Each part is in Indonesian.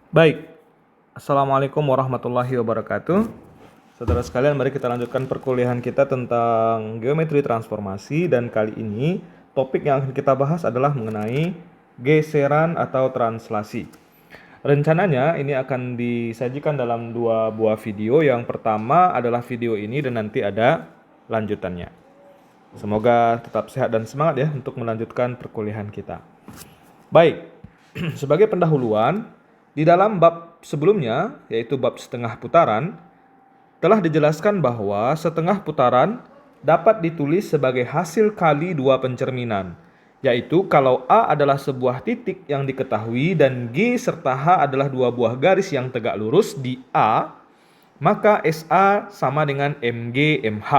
Baik, Assalamualaikum warahmatullahi wabarakatuh. Saudara sekalian, mari kita lanjutkan perkuliahan kita tentang geometri transformasi, dan kali ini topik yang akan kita bahas adalah mengenai geseran atau translasi. Rencananya ini akan disajikan dalam dua buah video. Yang pertama adalah video ini dan nanti ada lanjutannya. Semoga tetap sehat dan semangat ya untuk melanjutkan perkuliahan kita. Baik, sebagai pendahuluan, di dalam bab sebelumnya, yaitu bab setengah putaran, telah dijelaskan bahwa setengah putaran dapat ditulis sebagai hasil kali dua pencerminan, yaitu kalau A adalah sebuah titik yang diketahui dan G serta H adalah dua buah garis yang tegak lurus di A, maka SA sama dengan MG MH.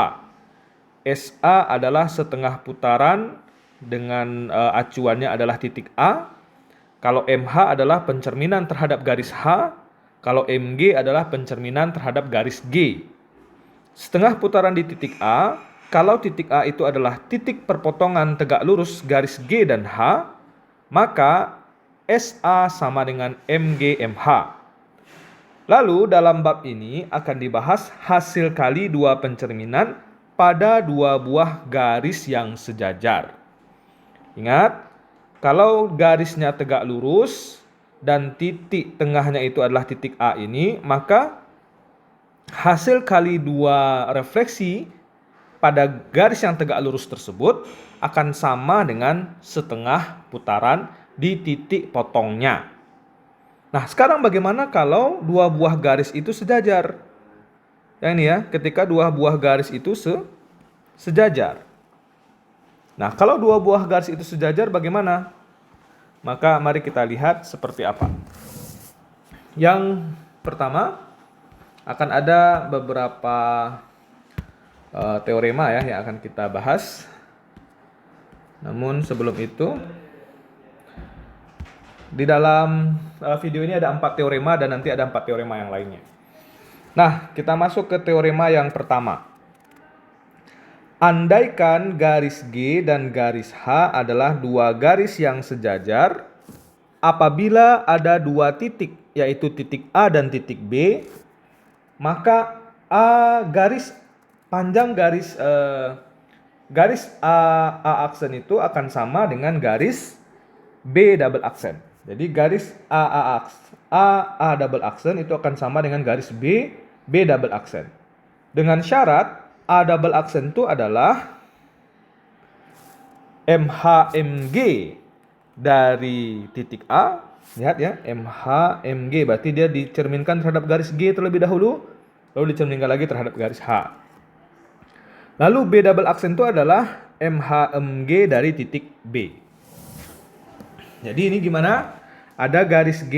SA adalah setengah putaran dengan acuannya adalah titik A. Kalau MH adalah pencerminan terhadap garis H, kalau MG adalah pencerminan terhadap garis G. Setengah putaran di titik A, kalau titik A itu adalah titik perpotongan tegak lurus garis G dan H, maka SA sama dengan MG MH. Lalu dalam bab ini akan dibahas hasil kali dua pencerminan pada dua buah garis yang sejajar. Ingat, kalau garisnya tegak lurus dan titik tengahnya itu adalah titik A ini, maka hasil kali dua refleksi pada garis yang tegak lurus tersebut akan sama dengan setengah putaran di titik potongnya. Nah, sekarang bagaimana kalau dua buah garis itu sejajar? Yang ini ya, ketika dua buah garis itu sejajar. Nah, kalau dua buah garis itu sejajar bagaimana? Maka mari kita lihat seperti apa. Yang pertama akan ada beberapa teorema ya yang akan kita bahas. Namun sebelum itu, di dalam video ini ada 4 teorema dan nanti ada 4 teorema yang lainnya. Nah, kita masuk ke teorema yang pertama. Andaikan garis G dan garis H adalah dua garis yang sejajar, apabila ada dua titik, yaitu titik A dan titik B, maka panjang garis A aksen itu akan sama dengan garis B double aksen. Jadi garis A double aksen itu akan sama dengan garis B double aksen. Dengan syarat A double aksen itu adalah MHMG dari titik A. Lihat ya, MHMG berarti dia dicerminkan terhadap garis G terlebih dahulu, lalu dicerminkan lagi terhadap garis H. Lalu B double aksen itu adalah MHMG dari titik B. Jadi ini gimana? Ada garis G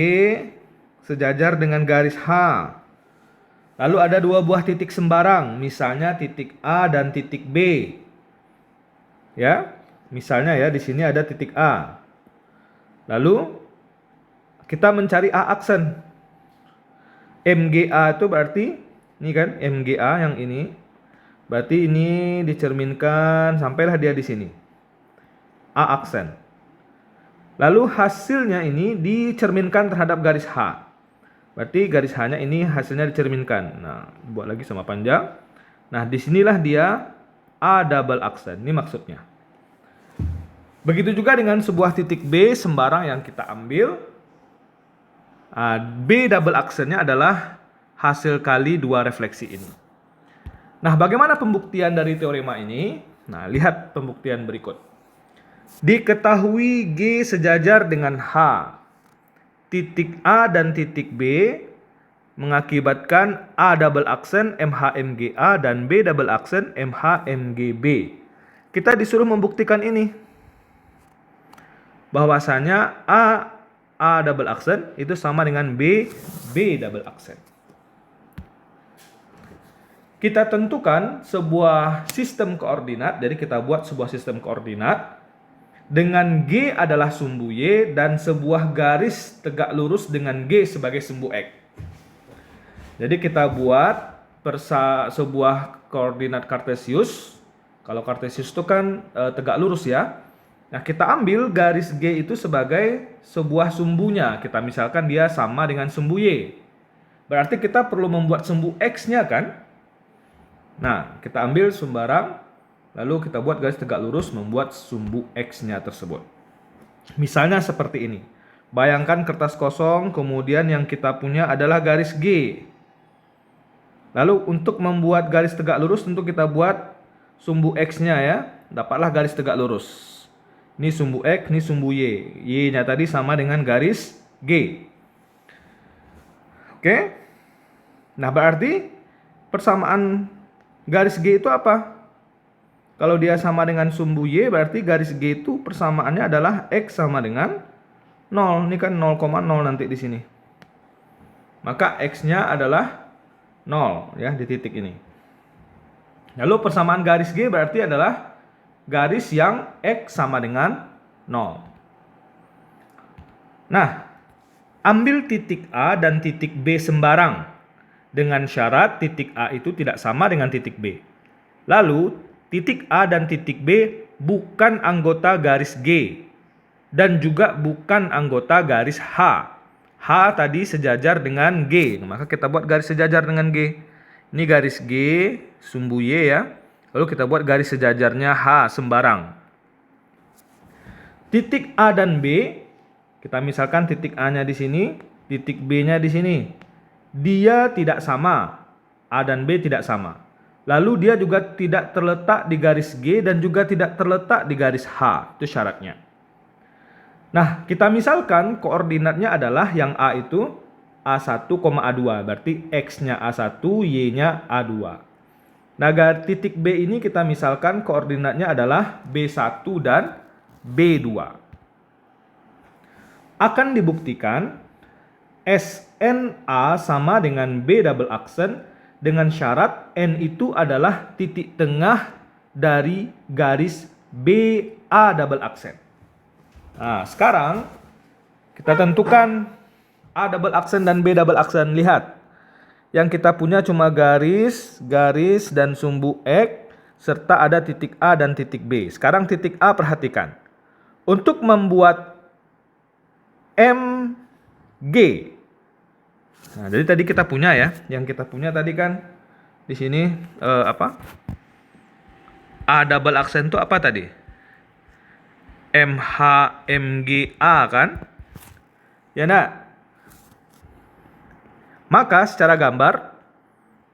sejajar dengan garis H. Lalu ada dua buah titik sembarang, misalnya titik A dan titik B. Ya, misalnya ya di sini ada titik A. Lalu kita mencari A aksen. MGA itu berarti ini kan MGA yang ini. Berarti ini dicerminkan sampailah dia di sini. A aksen. Lalu hasilnya ini dicerminkan terhadap garis H. Berarti garis H-nya ini hasilnya dicerminkan. Nah, buat lagi sama panjang. Nah, disinilah dia A double aksen. Ini maksudnya. Begitu juga dengan sebuah titik B sembarang yang kita ambil. B double aksennya adalah hasil kali dua refleksi ini. Nah, bagaimana pembuktian dari teorema ini? Nah, lihat pembuktian berikut. Diketahui G sejajar dengan H. Titik A dan titik B mengakibatkan A double aksen MHMGA dan B double aksen MHMGB. Kita disuruh membuktikan ini. Bahwasanya A double aksen itu sama dengan B double aksen. Kita tentukan sebuah sistem koordinat, jadi kita buat sebuah sistem koordinat dengan G adalah sumbu Y dan sebuah garis tegak lurus dengan G sebagai sumbu X. Jadi kita buat sebuah koordinat kartesius. Kalau kartesius itu kan tegak lurus ya. Nah, kita ambil garis G itu sebagai sebuah sumbunya. Kita misalkan dia sama dengan sumbu Y. Berarti kita perlu membuat sumbu X-nya kan? Nah, kita ambil sumbarang, lalu kita buat garis tegak lurus membuat sumbu X-nya tersebut. Misalnya seperti ini. Bayangkan kertas kosong, kemudian yang kita punya adalah garis G. Lalu untuk membuat garis tegak lurus tentu kita buat sumbu X-nya ya. Dapatlah garis tegak lurus. Ini sumbu X, ini sumbu Y. Y-nya tadi sama dengan garis G. Oke. Nah, berarti persamaan garis G itu apa? Kalau dia sama dengan sumbu Y, berarti garis G itu persamaannya adalah X sama dengan 0. Ini kan 0,0 nanti di sini. Maka X-nya adalah 0 ya di titik ini. Lalu persamaan garis G berarti adalah garis yang X sama dengan 0. Nah, ambil titik A dan titik B sembarang dengan syarat titik A itu tidak sama dengan titik B. Lalu, titik A dan titik B bukan anggota garis G dan juga bukan anggota garis H. H tadi sejajar dengan G, maka kita buat garis sejajar dengan G. Ini garis G, sumbu Y ya. Lalu kita buat garis sejajarnya H sembarang. Titik A dan B, kita misalkan titik A-nya di sini, titik B-nya di sini. Dia tidak sama. A dan B tidak sama. Lalu dia juga tidak terletak di garis G dan juga tidak terletak di garis H. Itu syaratnya. Nah, kita misalkan koordinatnya adalah yang A itu A1, A2. Berarti X-nya A1, Y-nya A2. Nah, titik B ini kita misalkan koordinatnya adalah B1 dan B2. Akan dibuktikan SNA sama dengan B double aksen dengan syarat N itu adalah titik tengah dari garis BA double aksen. Nah, sekarang kita tentukan A double aksen dan B double aksen. Lihat. Yang kita punya cuma garis, dan sumbu X, serta ada titik A dan titik B. Sekarang titik A perhatikan. Untuk membuat MG. Nah, jadi tadi kita punya ya. Yang kita punya tadi kan di sini A double aksen itu apa tadi? MHMGA kan? Ya enggak? Maka secara gambar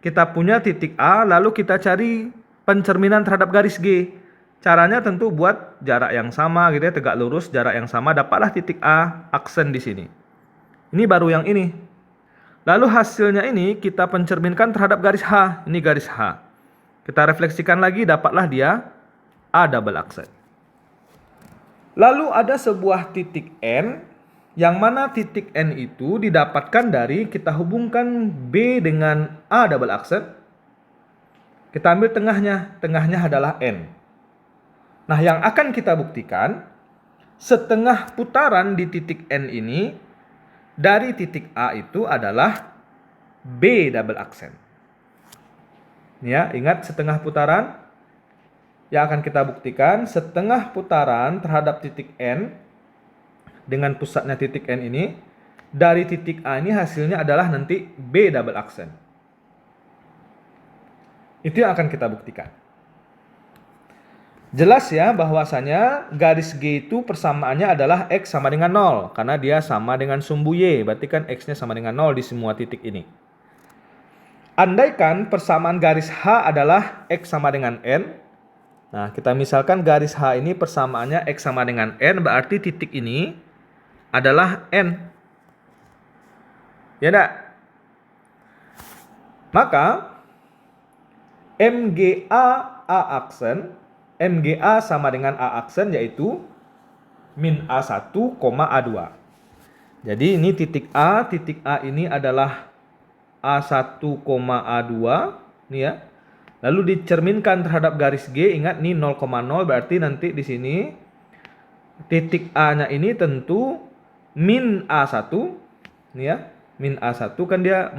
kita punya titik A lalu kita cari pencerminan terhadap garis G. Caranya tentu buat jarak yang sama gitu ya, tegak lurus jarak yang sama, dapatlah titik A aksen di sini. Ini baru yang ini. Lalu hasilnya ini kita pencerminkan terhadap garis H. Ini garis H. Kita refleksikan lagi, dapatlah dia A double aksen. Lalu ada sebuah titik N, yang mana titik N itu didapatkan dari kita hubungkan B dengan A double aksen. Kita ambil tengahnya adalah N. Nah, yang akan kita buktikan, setengah putaran di titik N ini dari titik A itu adalah B double aksen. Ya, ingat setengah putaran. Yang akan kita buktikan, setengah putaran terhadap titik N dengan pusatnya titik N ini, dari titik A ini hasilnya adalah nanti B double aksen. Itu yang akan kita buktikan. Jelas ya bahwasanya garis G itu persamaannya adalah X sama dengan 0. Karena dia sama dengan sumbu Y. Berarti kan X-nya sama dengan 0 di semua titik ini. Andaikan persamaan garis H adalah X sama dengan N. Nah, kita misalkan garis H ini persamaannya X sama dengan N. Berarti titik ini adalah N. Ya enggak? Maka MGA A aksen, MGA sama dengan A aksen yaitu min A1, A2. Jadi ini titik A ini adalah A1, A2 nih ya. Lalu dicerminkan terhadap garis G, ingat nih 0,0 berarti nanti di sini titik A-nya ini tentu min A1 nih ya. Min A1 kan dia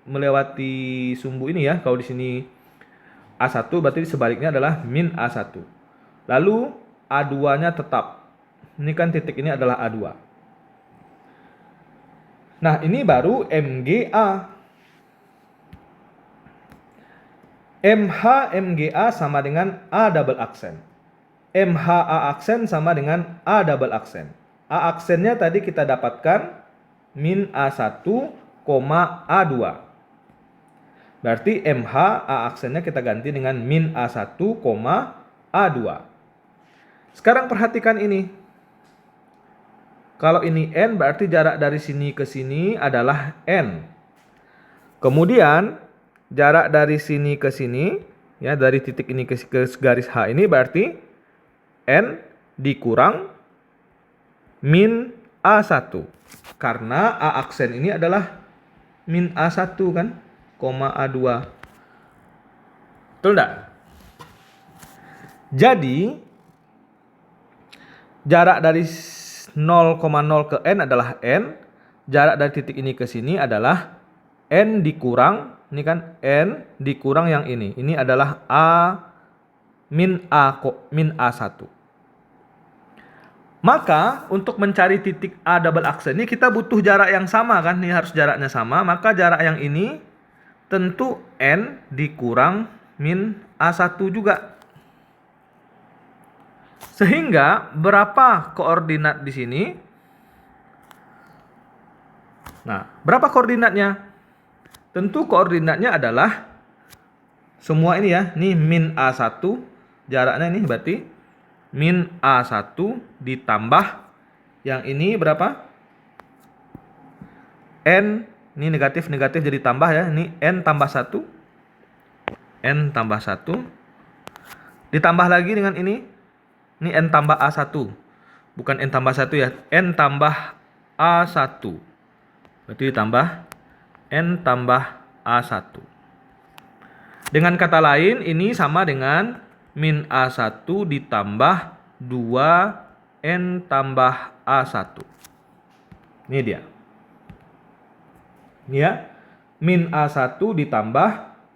melewati sumbu ini ya. Kalau di sini A1 berarti sebaliknya adalah min A1. Lalu A2-nya tetap. Ini kan titik ini adalah A2. Nah, ini baru MGA. MH MGA sama dengan A double aksen. MH A aksen sama dengan A double aksen. A aksennya tadi kita dapatkan min A1, A2. Berarti MH A aksennya kita ganti dengan min A1, A2. Sekarang perhatikan ini. Kalau ini N berarti jarak dari sini ke sini adalah N. Kemudian jarak dari sini ke sini, ya dari titik ini ke garis H ini berarti N dikurang min A1. Karena A aksen ini adalah min A1 kan, A2. Betul enggak? Jadi jarak dari 0,0 ke N adalah N. Jarak dari titik ini ke sini adalah N dikurang, ini kan N dikurang yang ini. Ini adalah min A1. Maka untuk mencari titik A double aksen ini kita butuh jarak yang sama kan. Ini harus jaraknya sama. Maka jarak yang ini tentu N dikurang min A1 juga. Sehingga berapa koordinat di sini? Nah, berapa koordinatnya? Tentu koordinatnya adalah semua ini ya. Ini min A1, jaraknya ini berarti min A1 ditambah yang ini berapa? N, ini negatif jadi tambah ya. Ini N tambah 1. N tambah 1. Ditambah lagi dengan ini. Ini N tambah A1. Bukan N tambah 1 ya. N tambah A1. Berarti ditambah N tambah A1. Dengan kata lain, ini sama dengan min A1 ditambah 2N tambah A1. Ini dia. Ini ya. Min A1 ditambah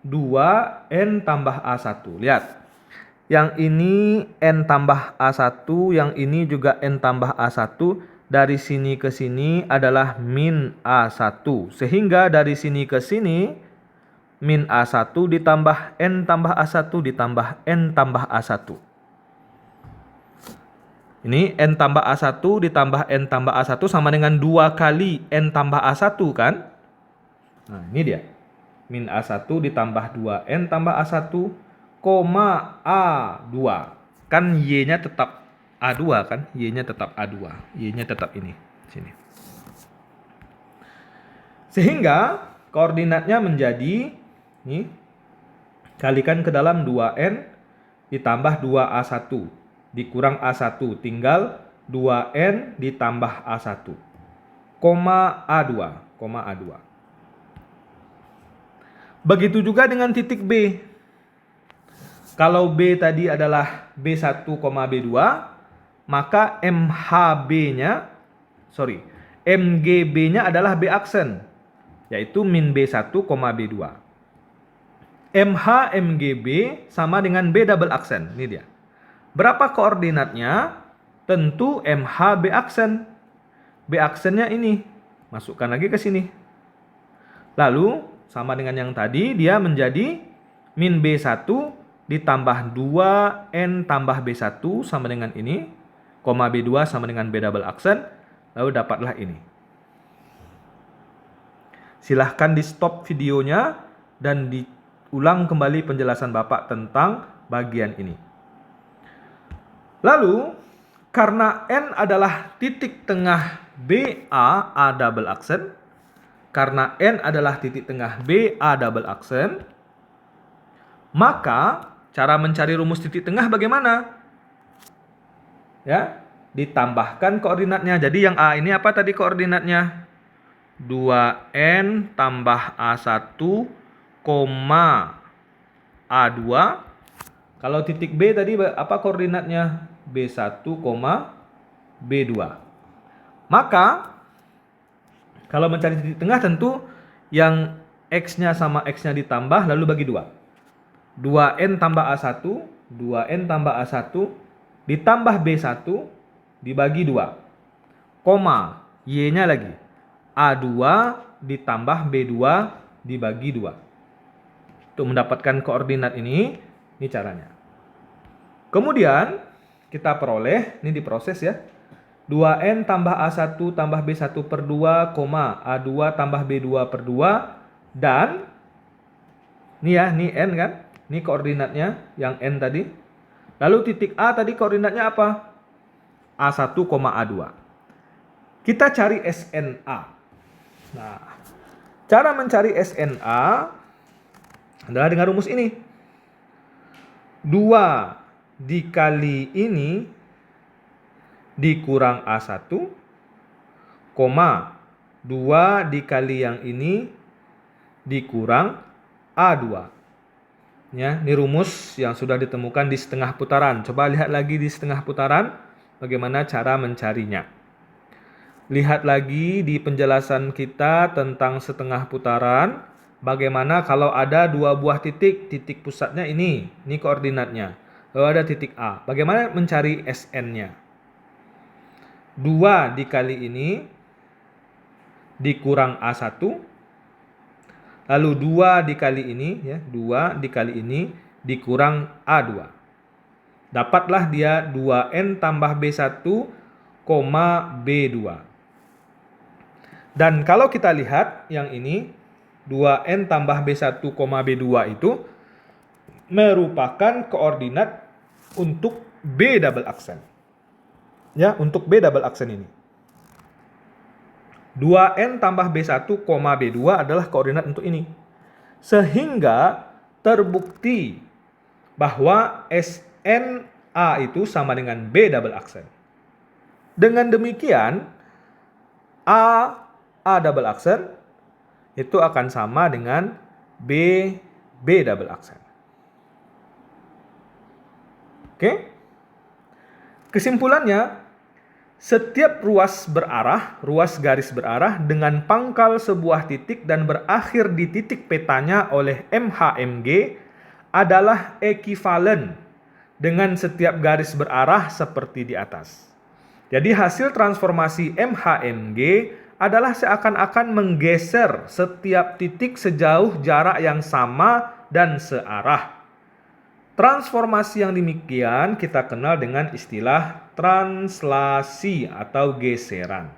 2N tambah A1. Lihat. Yang ini N tambah A1, yang ini juga N tambah A1. Dari sini ke sini adalah min A1. Sehingga dari sini ke sini, min A1 ditambah N tambah A1 ditambah N tambah A1. Ini N tambah A1 ditambah N tambah A1 sama dengan 2 kali N tambah A1 kan? Nah ini dia. Min A1 ditambah 2N tambah A1, A2. Kan Y-nya tetap A2 kan? Y-nya tetap A2. Y-nya tetap ini. Sini. Sehingga koordinatnya menjadi ini kalikan ke dalam 2N ditambah 2A1 dikurang A1 tinggal 2N ditambah A1 A2. Begitu juga dengan titik B. Kalau B tadi adalah B1, B2, maka MGB-nya adalah B aksen, yaitu min B1, B2. MH MGB sama dengan B double aksen. Ini dia. Berapa koordinatnya? Tentu MH B aksen. B aksennya ini. Masukkan lagi ke sini. Lalu sama dengan yang tadi, dia menjadi min B1 ditambah 2N tambah B1 sama dengan ini, B2 sama dengan B double aksen, lalu dapatlah ini. Silahkan di stop videonya dan diulang kembali penjelasan Bapak tentang bagian ini. Lalu, karena N adalah titik tengah BA A double aksen, karena N adalah titik tengah BA double aksen, maka cara mencari rumus titik tengah bagaimana? Ya, ditambahkan koordinatnya. Jadi yang A ini apa tadi koordinatnya? 2N tambah A1, A2. Kalau titik B tadi apa koordinatnya? B1, B2. Maka kalau mencari titik tengah tentu yang X-nya sama X-nya ditambah lalu bagi 2. 2N tambah A1, 2N tambah A1 ditambah B1 dibagi 2, koma, Y-nya lagi. A2 ditambah B2 dibagi 2. Untuk mendapatkan koordinat ini caranya. Kemudian kita peroleh, ini diproses ya. 2N tambah A1 tambah B1 per 2, A2 tambah B2 per 2, dan ini ya, ini N kan, ini koordinatnya yang N tadi. Lalu titik A tadi koordinatnya apa? A1, A2. Kita cari SNA. Nah, cara mencari SNA adalah dengan rumus ini. 2 dikali ini dikurang A1, 2 dikali yang ini dikurang A2. Ya, ini rumus yang sudah ditemukan di setengah putaran. Coba lihat lagi di setengah putaran bagaimana cara mencarinya. Lihat lagi di penjelasan kita tentang setengah putaran, bagaimana kalau ada 2 buah titik pusatnya ini koordinatnya. Lalu ada titik A. Bagaimana mencari SN-nya? 2 dikali ini dikurang A1, lalu 2 dikali ini ya, 2 dikali ini dikurang A2. Dapatlah dia 2N tambah B1, B2. Dan kalau kita lihat yang ini 2N tambah B1, B2 itu merupakan koordinat untuk B double aksen. Ya, untuk B double aksen ini. 2N tambah B1, B2 adalah koordinat untuk ini. Sehingga terbukti bahwa SNA itu sama dengan B double aksen. Dengan demikian, A double aksen itu akan sama dengan B double aksen. Oke? Kesimpulannya, setiap ruas garis berarah dengan pangkal sebuah titik dan berakhir di titik petanya oleh MHMG adalah ekivalen dengan setiap garis berarah seperti di atas. Jadi hasil transformasi MHMG adalah seakan-akan menggeser setiap titik sejauh jarak yang sama dan searah. Transformasi yang demikian kita kenal dengan istilah translasi atau geseran.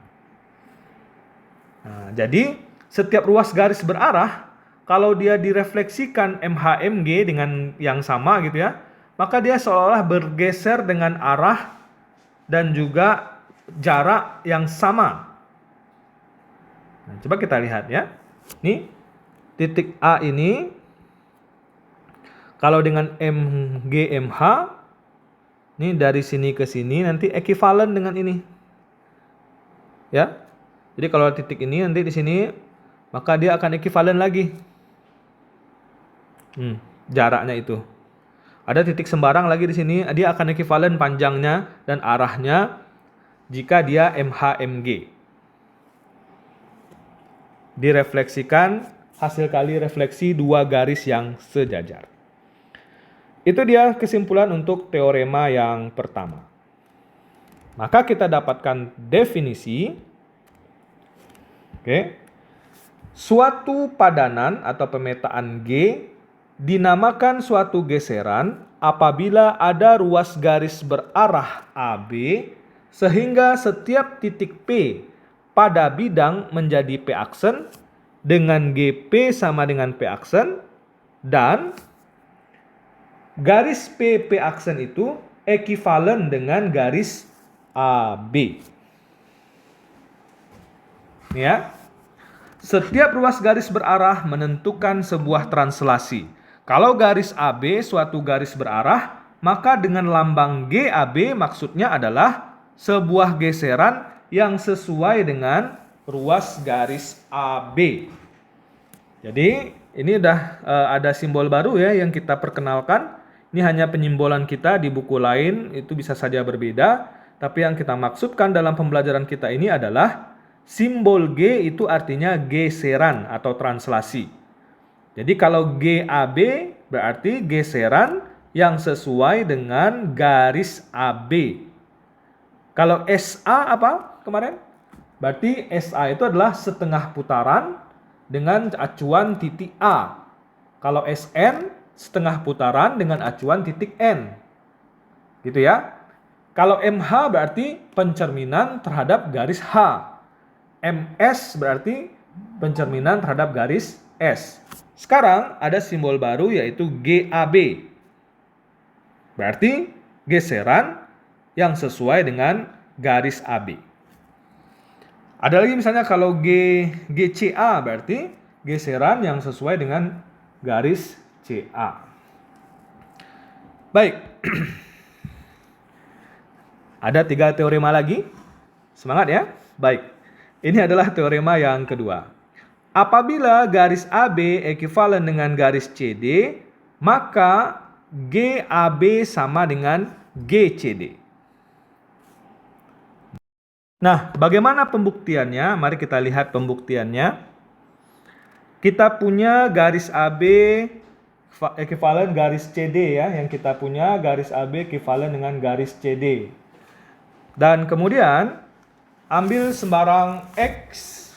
Nah, jadi setiap ruas garis berarah kalau dia direfleksikan MHMG dengan yang sama gitu ya, maka dia seolah-olah bergeser dengan arah dan juga jarak yang sama. Nah, coba kita lihat ya. Nih, titik A ini kalau dengan MGMH, ini dari sini ke sini nanti ekivalen dengan ini. Ya. Jadi kalau titik ini nanti di sini, maka dia akan ekivalen lagi. Jaraknya itu. Ada titik sembarang lagi di sini, dia akan ekivalen panjangnya dan arahnya jika dia MHMG. Direfleksikan, hasil kali refleksi 2 garis yang sejajar. Itu dia kesimpulan untuk teorema yang pertama. Maka kita dapatkan definisi. Suatu padanan atau pemetaan G dinamakan suatu geseran apabila ada ruas garis berarah AB sehingga setiap titik P pada bidang menjadi P aksen dengan GP sama dengan P aksen dan garis P aksen itu ekivalen dengan garis AB. Ya. Setiap ruas garis berarah menentukan sebuah translasi. Kalau garis AB suatu garis berarah, maka dengan lambang GAB maksudnya adalah sebuah geseran yang sesuai dengan ruas garis AB. Jadi ini udah ada simbol baru ya yang kita perkenalkan. Ini hanya penyimbolan kita di buku lain, itu bisa saja berbeda. Tapi yang kita maksudkan dalam pembelajaran kita ini adalah simbol G itu artinya geseran atau translasi. Jadi kalau GAB berarti geseran yang sesuai dengan garis AB. Kalau SA apa kemarin? Berarti SA itu adalah setengah putaran dengan acuan titik A. Kalau SN setengah putaran dengan acuan titik N. Gitu ya. Kalau MH berarti pencerminan terhadap garis H. MS berarti pencerminan terhadap garis S. Sekarang ada simbol baru yaitu GAB. Berarti geseran yang sesuai dengan garis AB. Ada lagi misalnya kalau GCA berarti geseran yang sesuai dengan garis CA. Baik. Ada 3 teorema lagi. Semangat ya. Baik. Ini adalah teorema yang kedua. Apabila garis AB ekivalen dengan garis CD, maka GAB sama dengan GCD. Nah, bagaimana pembuktiannya? Mari kita lihat pembuktiannya. Kita punya garis AB ekivalen garis CD ya, yang kita punya garis AB ekivalen dengan garis CD. Dan kemudian ambil sembarang X,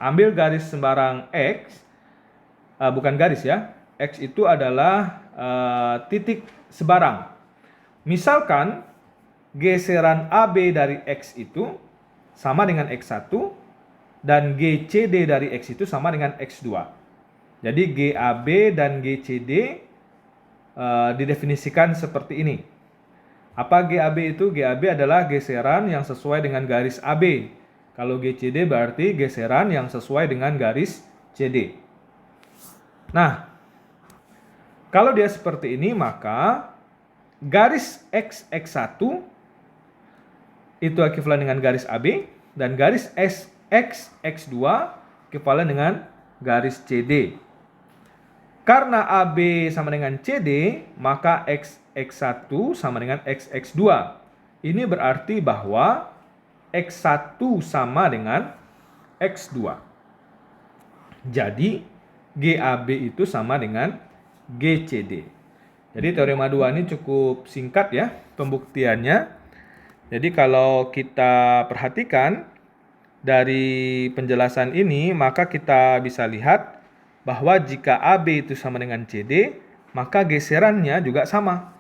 ambil garis sembarang X, bukan garis ya, X itu adalah titik sebarang. Misalkan geseran AB dari X itu sama dengan X1 dan GCD dari X itu sama dengan X2. Jadi GAB dan GCD didefinisikan seperti ini. Apa GAB itu? GAB adalah geseran yang sesuai dengan garis AB. Kalau GCD berarti geseran yang sesuai dengan garis CD. Nah, kalau dia seperti ini maka garis XX1 itu ekivalen dengan garis AB dan garis XX2 ekivalen dengan garis CD. Karena AB sama dengan CD, maka XX1 sama dengan XX2. Ini berarti bahwa X1 sama dengan X2. Jadi GAB itu sama dengan GCD. Jadi teorema 2 ini cukup singkat ya pembuktiannya. Jadi kalau kita perhatikan dari penjelasan ini, maka kita bisa lihat bahwa jika AB itu sama dengan CD, maka geserannya juga sama.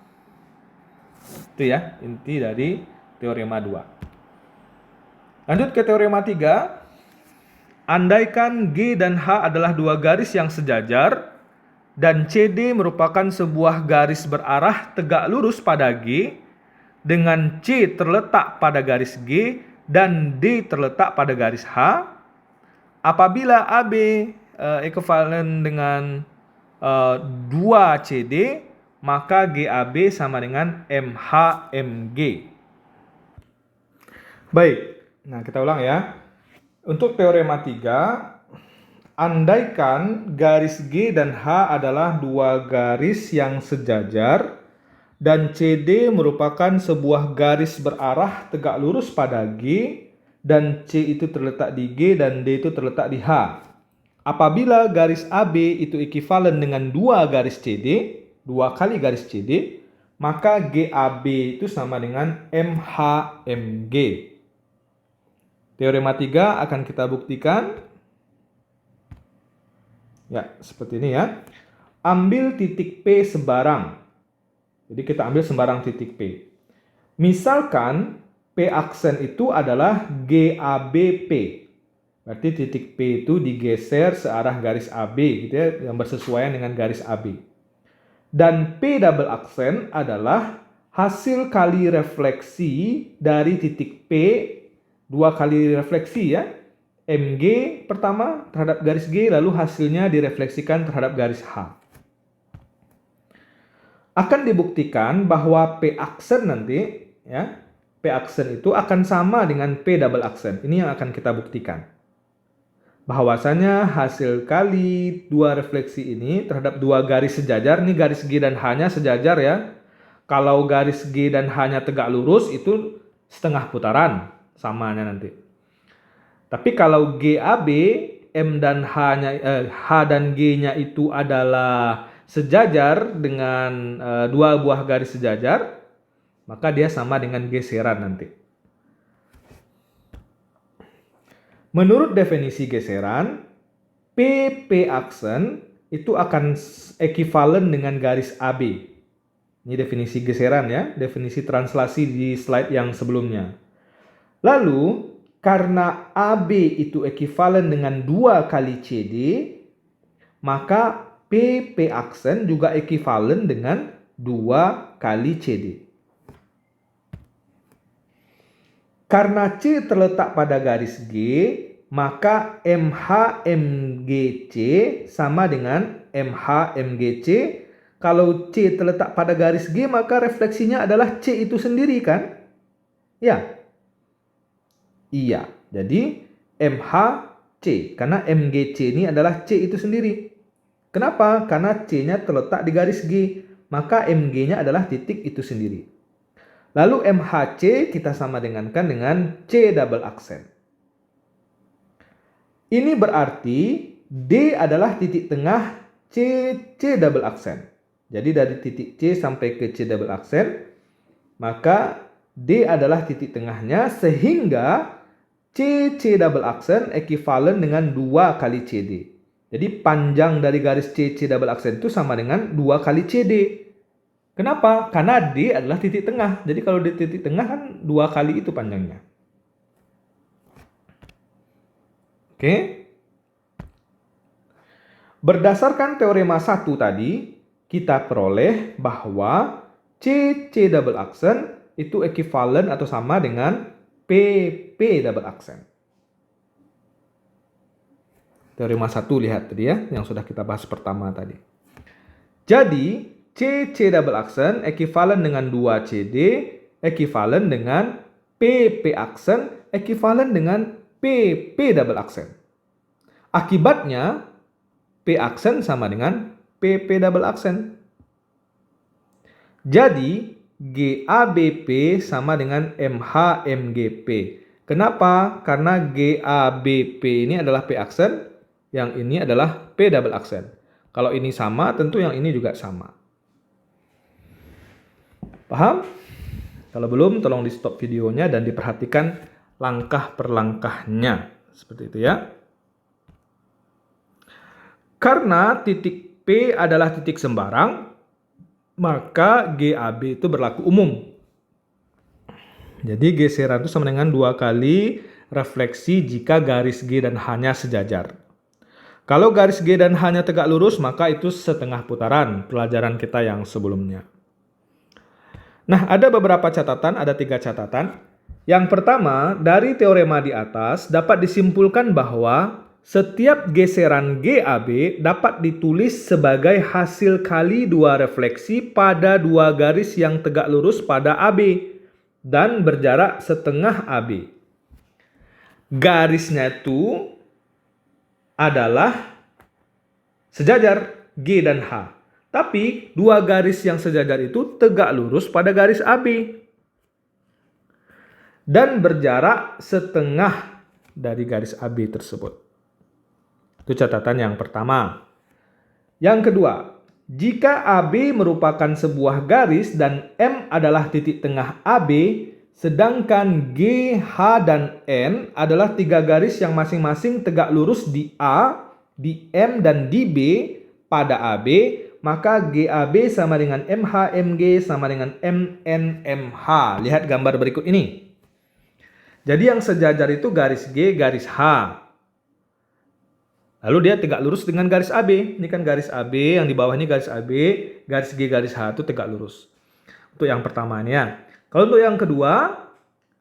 Itu ya inti dari teorema 2. Lanjut ke teorema 3. Andaikan G dan H adalah dua garis yang sejajar dan CD merupakan sebuah garis berarah tegak lurus pada G, dengan C terletak pada garis G dan D terletak pada garis H. Apabila AB ekivalen dengan 2CD, maka GAB sama dengan MHMG. Baik, nah kita ulang ya. Untuk teorema 3, andaikan garis G dan H adalah dua garis yang sejajar dan CD merupakan sebuah garis berarah tegak lurus pada G dan C itu terletak di G dan D itu terletak di H. Apabila garis AB itu ekivalen dengan dua garis CD, dua kali garis CD, maka GAB itu sama dengan MHMG. Teorema 3 akan kita buktikan. Ya, seperti ini ya. Ambil titik P sembarang. Jadi kita ambil sembarang titik P. Misalkan P aksen itu adalah GABP. Berarti titik P itu digeser searah garis AB gitu ya, yang bersesuaian dengan garis AB. Dan P double aksen adalah hasil kali refleksi dari titik P, dua kali refleksi ya. MG pertama terhadap garis G, lalu hasilnya direfleksikan terhadap garis H. Akan dibuktikan bahwa P aksen nanti ya, P aksen itu akan sama dengan P double aksen. Ini yang akan kita buktikan. Bahwasanya hasil kali dua refleksi ini terhadap dua garis sejajar, ini garis G dan H-nya sejajar ya. Kalau garis G dan H-nya tegak lurus itu setengah putaran samanya nanti. Tapi kalau GAB, M dan H dan G-nya itu adalah sejajar dengan dua buah garis sejajar, maka dia sama dengan geseran nanti. Menurut definisi geseran, PP aksen itu akan ekivalen dengan garis AB. Ini definisi geseran ya, definisi translasi di slide yang sebelumnya. Lalu, karena AB itu ekivalen dengan 2 kali CD, maka PP aksen juga ekivalen dengan 2 kali CD. Karena C terletak pada garis G, maka MH-MGC sama dengan MH-MGC. Kalau C terletak pada garis G, maka refleksinya adalah C itu sendiri kan? Ya. Iya. Jadi MHC, karena MGC ini adalah C itu sendiri. Kenapa? Karena C-nya terletak di garis G, maka MG-nya adalah titik itu sendiri. Lalu MHC kita sama dengankan dengan C double aksen. Ini berarti D adalah titik tengah C double aksen. Jadi dari titik C sampai ke C double aksen, maka D adalah titik tengahnya sehingga C double aksen ekivalen dengan 2 kali CD. Jadi panjang dari garis C double aksen itu sama dengan 2 kali CD. Kenapa? Karena D adalah titik tengah. Jadi kalau di titik tengah kan 2 kali itu panjangnya. Oke. Berdasarkan teorema 1 tadi, kita peroleh bahwa C double aksen itu ekivalen atau sama dengan PP double aksen. Teorema 1 lihat tadi ya, yang sudah kita bahas pertama tadi. Jadi, C double aksen ekivalen dengan 2 CD, ekivalen dengan PP aksen, ekivalen dengan PP double aksen. Akibatnya, P aksen sama dengan PP double aksen. Jadi, GABP sama dengan MHMGP. Kenapa? Karena GABP ini adalah P aksen, yang ini adalah P double aksen. Kalau ini sama, tentu yang ini juga sama. Paham? Kalau belum, tolong di stop videonya dan diperhatikan langkah per langkahnya. Seperti itu ya. Karena titik P adalah titik sembarang, maka GAB itu berlaku umum. Jadi geseran itu sama dengan 2 kali refleksi jika garis G dan H-nya sejajar. Kalau garis G dan H-nya tegak lurus, maka itu setengah putaran, pelajaran kita yang sebelumnya. Nah, ada beberapa catatan, ada 3 catatan. Yang pertama, dari teorema di atas dapat disimpulkan bahwa setiap geseran GAB dapat ditulis sebagai hasil kali 2 refleksi pada 2 garis yang tegak lurus pada AB dan berjarak setengah AB. Garisnya itu adalah sejajar G dan H. Tapi 2 garis yang sejajar itu tegak lurus pada garis AB dan berjarak setengah dari garis AB tersebut. Itu catatan yang pertama. Yang kedua, jika AB merupakan sebuah garis dan M adalah titik tengah AB, sedangkan G, H, dan N adalah 3 garis yang masing-masing tegak lurus di A, di M, dan di B pada AB, maka GAB sama dengan MHMG sama dengan MNMH. Lihat gambar berikut ini. Jadi yang sejajar itu garis G, garis H. Lalu dia tegak lurus dengan garis AB. Ini kan garis AB, yang di bawah ini garis AB, garis G, garis H itu tegak lurus. Untuk yang pertamanya. Kalau untuk yang kedua,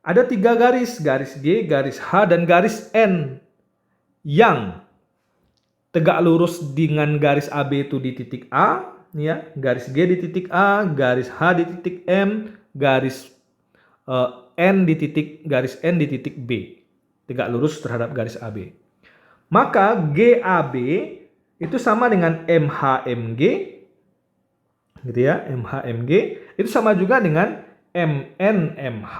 ada 3 garis. Garis G, garis H, dan garis N. Yang tegak lurus dengan garis AB itu di titik A, ya, garis G di titik A, garis H di titik M, garis N di titik B. Tegak lurus terhadap garis AB. Maka GAB itu sama dengan MHMG, gitu ya, MHMG itu sama juga dengan MNMH.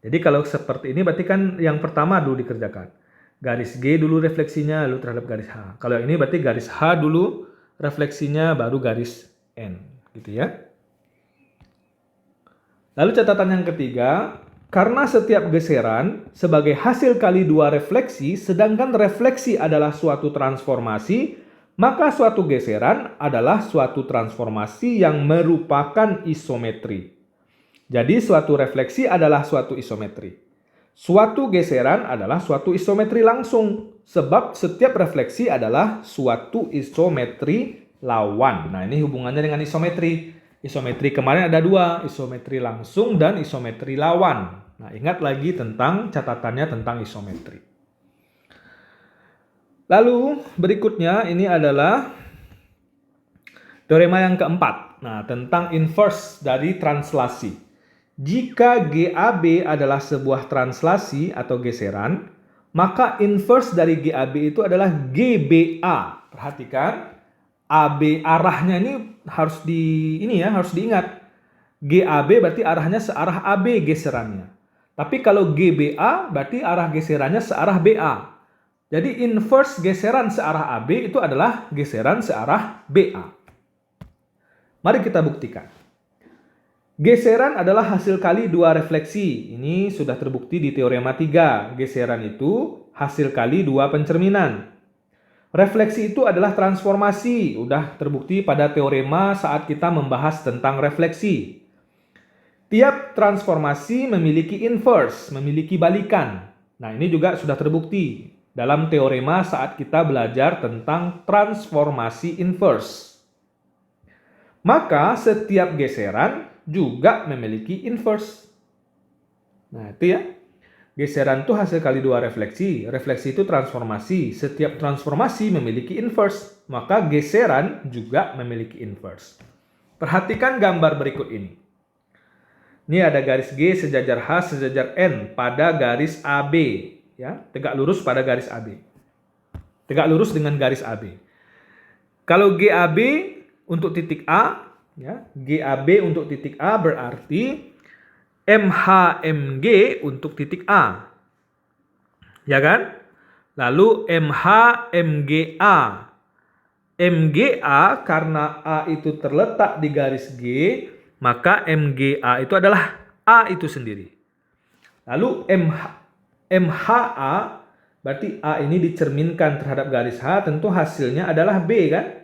Jadi kalau seperti ini berarti kan yang pertama dulu dikerjakan. Garis G dulu refleksinya, lalu terhadap garis H. Kalau ini berarti garis H dulu refleksinya, baru garis N. Gitu ya. Lalu catatan yang ketiga, karena setiap geseran sebagai hasil kali dua refleksi, sedangkan refleksi adalah suatu transformasi, maka suatu geseran adalah suatu transformasi yang merupakan isometri. Jadi suatu refleksi adalah suatu isometri. Suatu geseran adalah suatu isometri langsung, sebab setiap refleksi adalah suatu isometri lawan. Nah, ini hubungannya dengan isometri. Isometri kemarin ada dua, isometri langsung dan isometri lawan. Nah, ingat lagi tentang catatannya tentang isometri. Lalu berikutnya ini adalah teorema yang keempat. Nah, tentang inverse dari translasi. Jika GAB adalah sebuah translasi atau geseran, maka inverse dari GAB itu adalah GBA. Perhatikan, AB arahnya ini harus harus diingat. GAB berarti arahnya searah AB geserannya. Tapi kalau GBA berarti arah geserannya searah BA. Jadi inverse geseran searah AB itu adalah geseran searah BA. Mari kita buktikan. Geseran adalah hasil kali dua refleksi. Ini sudah terbukti di teorema 3. Geseran itu hasil kali dua pencerminan. Refleksi itu adalah transformasi. Udah terbukti pada teorema saat kita membahas tentang refleksi. Tiap transformasi memiliki inverse, memiliki balikan. Nah, ini juga sudah terbukti dalam teorema saat kita belajar tentang transformasi inverse. Maka setiap geseran juga memiliki inverse. Nah, itu ya. Geseran itu hasil kali dua refleksi. Refleksi itu transformasi. Setiap transformasi memiliki inverse. Maka geseran juga memiliki inverse. Perhatikan gambar berikut ini. Ini ada garis G sejajar H sejajar N pada garis AB. Ya, tegak lurus pada garis AB. Tegak lurus dengan garis AB. Kalau GAB untuk titik A, ya, GAB untuk titik A berarti MHMG untuk titik A. Ya kan? Lalu MHMGA. MGA karena A itu terletak di garis G, maka MGA itu adalah A itu sendiri. Lalu MHA berarti A ini dicerminkan terhadap garis H, tentu hasilnya adalah B kan?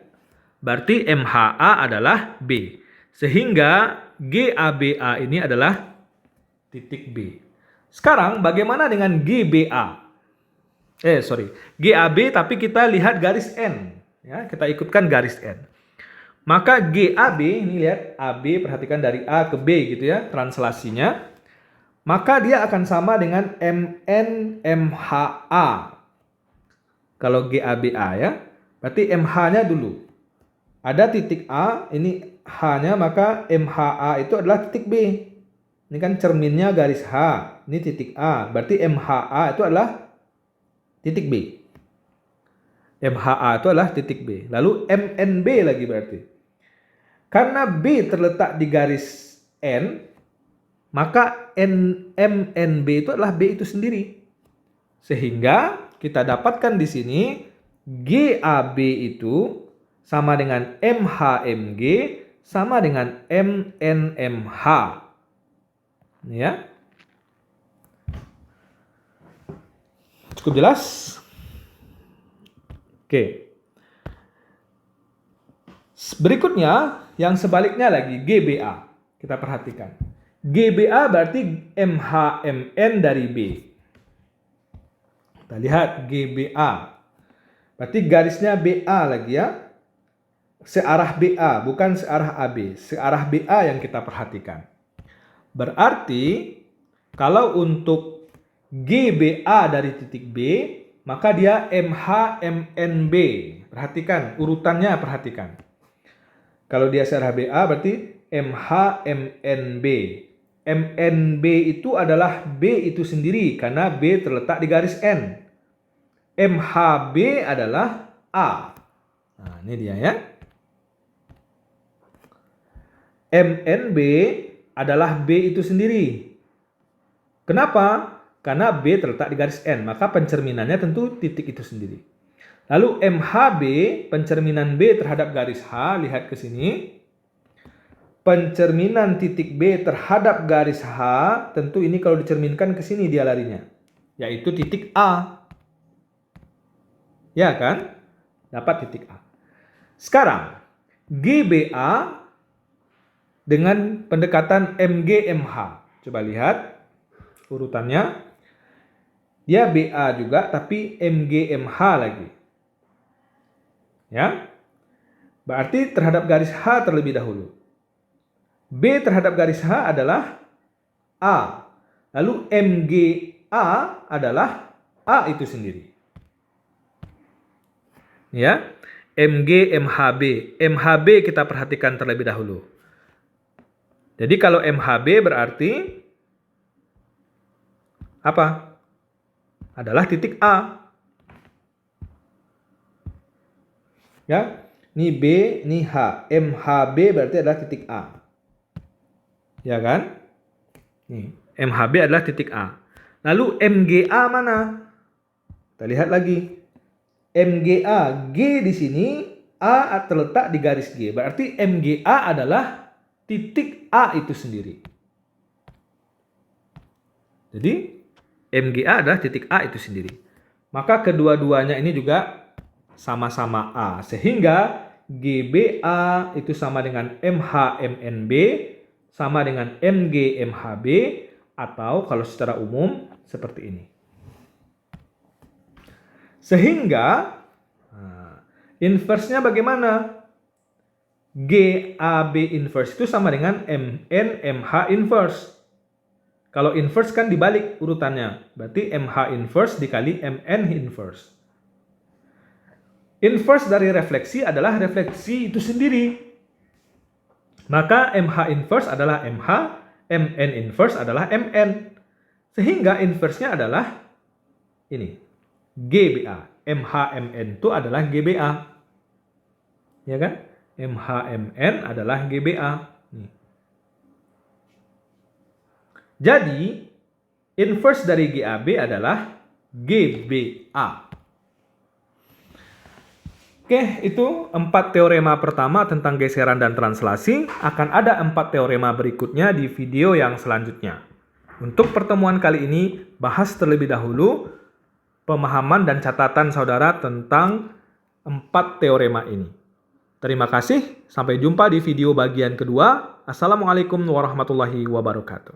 Berarti MHA adalah B. Sehingga GABA ini adalah titik B. Sekarang bagaimana dengan GBA? GAB tapi kita lihat garis N. Ya, kita ikutkan garis N. Maka GAB, ini lihat AB, perhatikan dari A ke B gitu ya, translasinya. Maka dia akan sama dengan MNMHA. Kalau GABA ya, berarti MH-nya dulu. Ada titik A, ini H-nya, maka MHA itu adalah titik B. Ini kan cerminnya garis H, ini titik A. Berarti MHA itu adalah titik B. MHA itu adalah titik B. Lalu MNB lagi berarti. Karena B terletak di garis N, maka MNB itu adalah B itu sendiri. Sehingga kita dapatkan di sini GAB itu sama dengan MHMG sama dengan MNMH. Ya. Cukup jelas? Oke. Berikutnya yang sebaliknya lagi GBA. Kita perhatikan. GBA berarti MHMN dari B. Kita lihat GBA. Berarti garisnya BA lagi ya. Searah BA, bukan searah AB. Searah BA yang kita perhatikan. Berarti kalau untuk GBA dari titik B, maka dia MHMNB. Perhatikan, urutannya perhatikan. Kalau dia searah BA berarti MHMNB. MNB itu adalah B itu sendiri karena B terletak di garis N. MHB adalah A. Nah, ini dia ya. MNB adalah B itu sendiri. Kenapa? karena B terletak di garis N, maka pencerminannya tentu titik itu sendiri. Lalu MHB, pencerminan B terhadap garis H, lihat ke sini. Pencerminan titik B terhadap garis H, tentu ini kalau dicerminkan ke sini dia larinya, yaitu titik A. Ya kan? Dapat titik A. Sekarang, GBA dengan pendekatan MGMH. Coba lihat urutannya. Dia BA juga, tapi MGMH lagi. Ya. Berarti terhadap garis H terlebih dahulu. B terhadap garis H adalah A. Lalu MGA adalah A itu sendiri. Ya. MHB. MHB kita perhatikan terlebih dahulu. Jadi kalau MHB berarti apa? Adalah titik A. Ya. Ini B, ini H. MHB berarti adalah titik A. Ya kan? Nih, MHB adalah titik A. Lalu MGA mana? Kita lihat lagi. MGA, G di sini, A terletak di garis G. Berarti MGA adalah titik A itu sendiri. Jadi MGA adalah titik A itu sendiri. Maka kedua-duanya ini juga sama-sama A. Sehingga GBA itu sama dengan MHMNB, sama dengan MGMHB, atau kalau secara umum seperti ini. Sehingga inverse-nya bagaimana? GAB inverse itu sama dengan MNMH inverse. Kalau inverse kan dibalik urutannya. Berarti MH inverse dikali MN inverse. Inverse dari refleksi adalah refleksi itu sendiri. Maka MH inverse adalah MH, MN inverse adalah MN. Sehingga inverse-nya adalah ini. GBA. MHMN itu adalah GBA. Ya kan? MHMN adalah GBA. Nih. Jadi, inverse dari GAB adalah GBA. Oke, itu 4 teorema pertama tentang geseran dan translasi. Akan ada 4 teorema berikutnya di video yang selanjutnya. Untuk pertemuan kali ini, bahas terlebih dahulu pemahaman dan catatan saudara tentang 4 teorema ini. Terima kasih, sampai jumpa di video bagian kedua. Assalamualaikum warahmatullahi wabarakatuh.